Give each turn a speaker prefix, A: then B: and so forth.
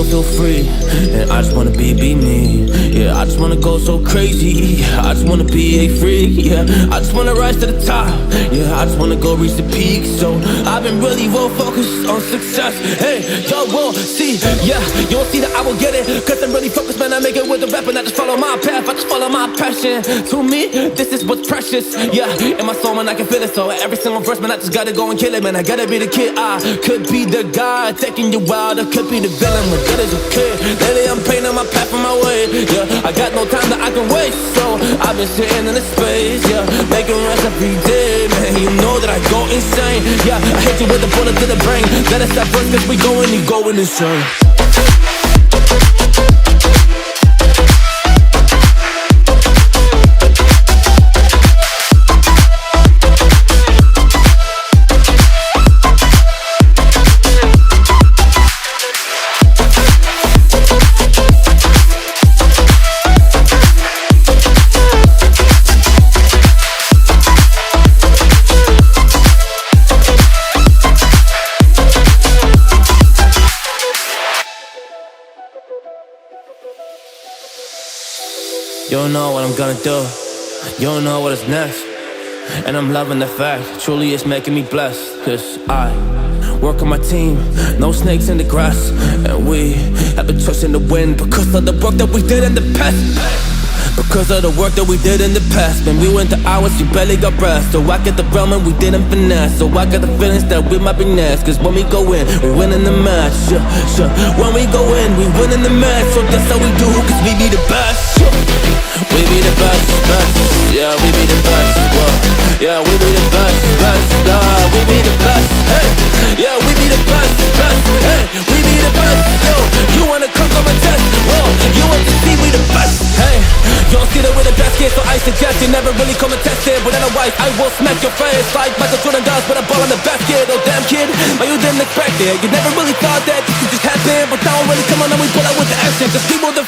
A: feel free. And I just wanna be me. Yeah, I just wanna go so crazy. I just wanna be a freak. Yeah, I just wanna rise to the top. Yeah, I just wanna go reach the peak. So I've been really well focused on success. Hey, y'all will see. Yeah, you won't see that I will get it. Cause I'm really focused, man. I make it with the rap and I just follow my path. I just follow my passion. To me, this is what's precious. Yeah, in my soul, man, I can feel it. So every single verse, man, I just gotta go and kill it, man. I gotta be the kid. I could be the guy taking you wild. I could be the villain, but that is okay. Lately, I'm painting my path on my way. Yeah, I got no time that I can waste. So I've been sitting in the space. Yeah, making rest every day, man. You know that I go insane. Yeah, I hit you with a bullet to the brain. Let us stop first, cause we going, you going insane. You don't know what I'm gonna do. You don't know what is next. And I'm loving the fact, truly it's making me blessed. Cause I work on my team, no snakes in the grass. And we have been trusting the wind because of the work that we did in the past. Because of the work that we did in the past. When we went to hours, you barely got rest. So I get the realm and we didn't finesse. So I got the feelings that we might be next. Cause when we go in, we win in the match. When we go in, we win in the match. So that's how we do, cause we be the best. We be the best, best. Yeah, we be the best. Whoa. Yeah, we be the best, best. We be the best. Hey, yeah, we be the best, best. Hey, we be the best. Yo, you wanna come and test? Whoa, you want to see we the best? Hey, you don't see that we're the best kid, so I suggest you never really come and test it. But otherwise, I will smack your face like Michael Jordan does with a ball in the basket. Oh damn kid, but you didn't expect it. You never really thought that this could just happen. But now really come on and we pull out with the action. Cause we were the